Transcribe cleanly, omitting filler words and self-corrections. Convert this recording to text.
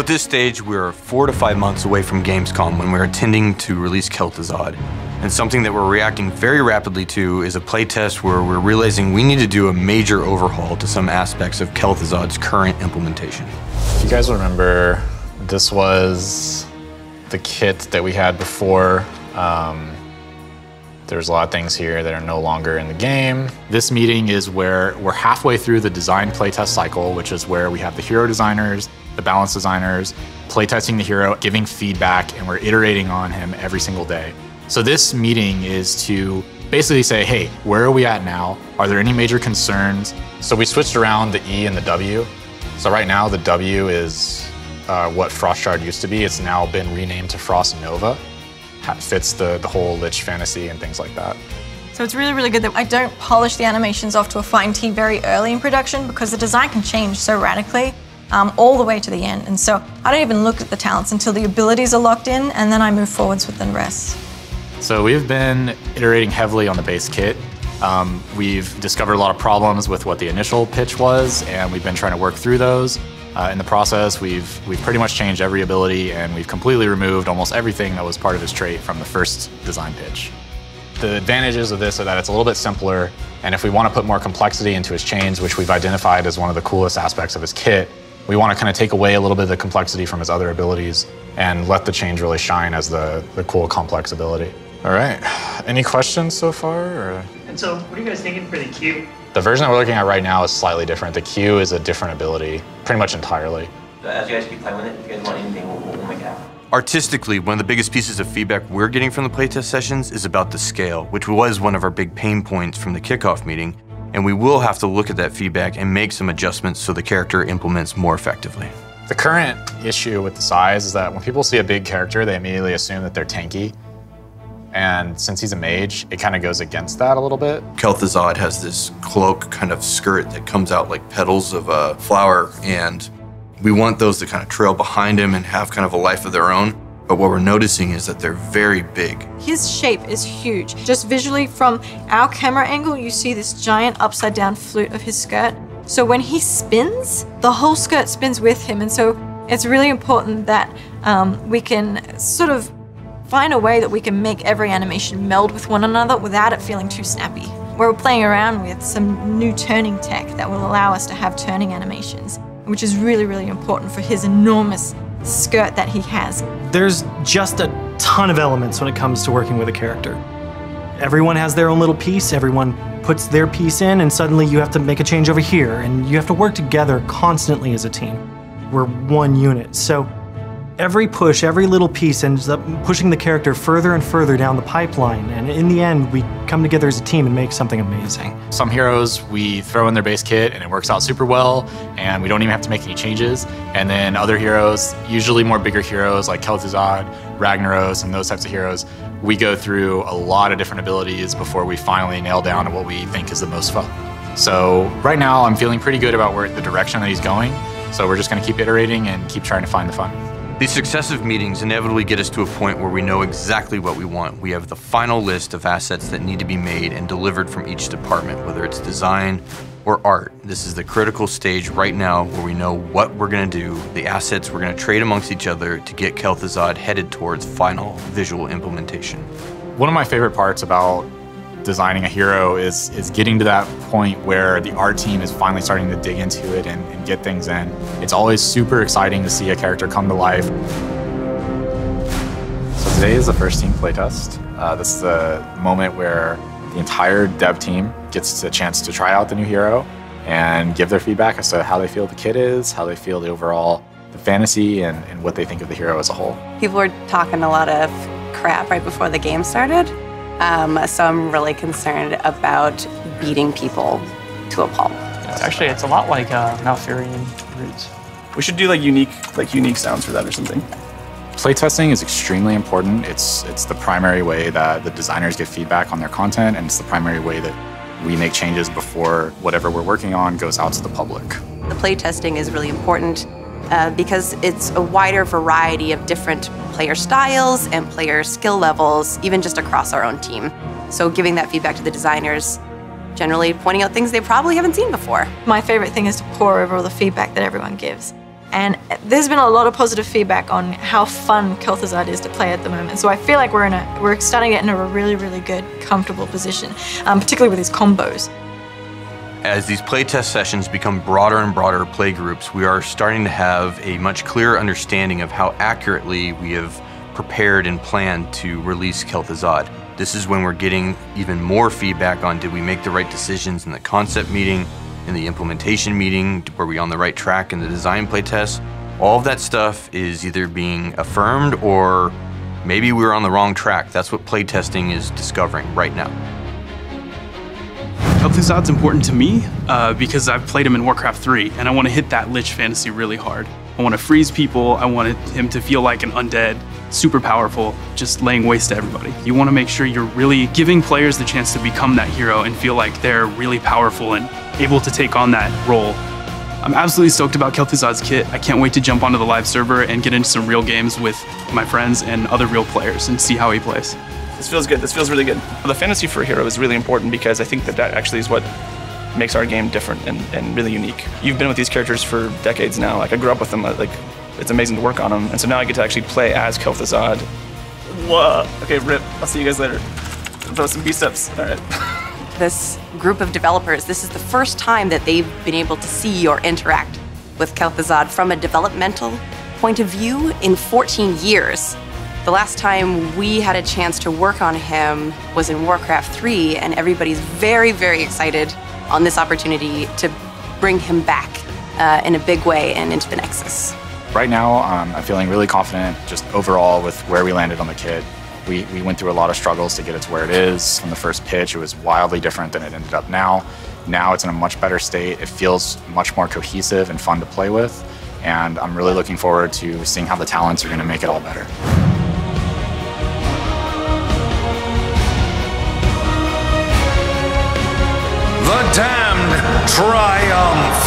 at this stage, we're 4 to 5 months away from Gamescom when we're intending to release Kel'Thuzad. And something that we're reacting very rapidly to is a playtest where we're realizing we need to do a major overhaul to some aspects of Kel'Thuzad's current implementation. If you guys remember, this was the kit that we had before. There's a lot of things here that are no longer in the game. This meeting is where we're halfway through the design playtest cycle, which is where we have the hero designers, the balance designers, playtesting the hero, giving feedback, and we're iterating on him every single day. So this meeting is to basically say, hey, where are we at now? Are there any major concerns? So we switched around the E and the W. So right now the W is what Frostshard used to be. It's now been renamed to Frost Nova. Fits the whole Lich fantasy and things like that. So it's really, really good that I don't polish the animations off to a fine tee very early in production, because the design can change so radically all the way to the end. And so I don't even look at the talents until the abilities are locked in, and then I move forwards with the rest. So we've been iterating heavily on the base kit. We've discovered a lot of problems with what the initial pitch was, and we've been trying to work through those. In the process, we've pretty much changed every ability, and we've completely removed almost everything that was part of his trait from the first design pitch. The advantages of this are that it's a little bit simpler, and if we want to put more complexity into his chains, which we've identified as one of the coolest aspects of his kit, we want to kind of take away a little bit of the complexity from his other abilities and let the chains really shine as the cool, complex ability. All right, any questions so far? Or? And so, what are you guys thinking for the Q? The version that we're looking at right now is slightly different. The Q is a different ability, pretty much entirely. As you guys keep playing with it, if you guys want anything, we'll make it happen. Artistically, one of the biggest pieces of feedback we're getting from the playtest sessions is about the scale, which was one of our big pain points from the kickoff meeting, and we will have to look at that feedback and make some adjustments so the character implements more effectively. The current issue with the size is that when people see a big character, they immediately assume that they're tanky. And since he's a mage, it kind of goes against that a little bit. Kel'Thuzad has this cloak kind of skirt that comes out like petals of a flower, and we want those to kind of trail behind him and have kind of a life of their own. But what we're noticing is that they're very big. His shape is huge. Just visually from our camera angle, you see this giant upside down flute of his skirt. So when he spins, the whole skirt spins with him. And so it's really important that we can sort of find a way that we can make every animation meld with one another without it feeling too snappy. We're playing around with some new turning tech that will allow us to have turning animations, which is really, really important for his enormous skirt that he has. There's just a ton of elements when it comes to working with a character. Everyone has their own little piece, everyone puts their piece in, and suddenly you have to make a change over here, and you have to work together constantly as a team. We're one unit, so every push, every little piece ends up pushing the character further and further down the pipeline, and in the end, we come together as a team and make something amazing. Some heroes, we throw in their base kit and it works out super well, and we don't even have to make any changes. And then other heroes, usually more bigger heroes like Kel'Thuzad, Ragnaros, and those types of heroes, we go through a lot of different abilities before we finally nail down what we think is the most fun. So right now, I'm feeling pretty good about the direction that he's going, so we're just gonna keep iterating and keep trying to find the fun. These successive meetings inevitably get us to a point where we know exactly what we want. We have the final list of assets that need to be made and delivered from each department, whether it's design or art. This is the critical stage right now where we know what we're gonna do, the assets we're gonna trade amongst each other to get Kel'Thuzad headed towards final visual implementation. One of my favorite parts about designing a hero is getting to that point where the art team is finally starting to dig into it and get things in. It's always super exciting to see a character come to life. So today is the first team playtest. This is the moment where the entire dev team gets a chance to try out the new hero and give their feedback as to how they feel the kit is, how they feel the fantasy, and what they think of the hero as a whole. People were talking a lot of crap right before the game started. So I'm really concerned about beating people to a pulp. Actually, it's a lot like Malfurion roots. We should do like unique sounds for that or something. Playtesting is extremely important. It's the primary way that the designers get feedback on their content, and it's the primary way that we make changes before whatever we're working on goes out to the public. The playtesting is really important because it's a wider variety of different player styles and player skill levels, even just across our own team. So giving that feedback to the designers, generally pointing out things they probably haven't seen before. My favorite thing is to pore over all the feedback that everyone gives. And there's been a lot of positive feedback on how fun Kel'Thuzad is to play at the moment. So I feel like we're starting to get in a really, really good, comfortable position, particularly with his combos. As these playtest sessions become broader and broader play groups, we are starting to have a much clearer understanding of how accurately we have prepared and planned to release Kel'Thuzad. This is when we're getting even more feedback on did we make the right decisions in the concept meeting, in the implementation meeting, were we on the right track in the design playtest? All of that stuff is either being affirmed or maybe we were on the wrong track. That's what playtesting is discovering right now. Kel'Thuzad's important to me because I've played him in Warcraft 3, and I want to hit that Lich fantasy really hard. I want to freeze people, I wanted him to feel like an undead, super powerful, just laying waste to everybody. You want to make sure you're really giving players the chance to become that hero and feel like they're really powerful and able to take on that role. I'm absolutely stoked about Kel'Thuzad's kit. I can't wait to jump onto the live server and get into some real games with my friends and other real players and see how he plays. This feels good. This feels really good. The fantasy for a hero is really important because I think that actually is what makes our game different and really unique. You've been with these characters for decades now. Like I grew up with them. Like it's amazing to work on them. And so now I get to actually play as Kel'Thuzad. Whoa. Okay, rip. I'll see you guys later. Throw some B-steps. All right. This group of developers, this is the first time that they've been able to see or interact with Kel'Thuzad from a developmental point of view in 14 years. The last time we had a chance to work on him was in Warcraft 3, and everybody's very, very excited on this opportunity to bring him back in a big way and into the Nexus. Right now, I'm feeling really confident just overall with where we landed on the kit. We went through a lot of struggles to get it to where it is. From the first pitch, it was wildly different than it ended up now. Now it's in a much better state. It feels much more cohesive and fun to play with. And I'm really looking forward to seeing how the talents are going to make it all better. The damned triumph!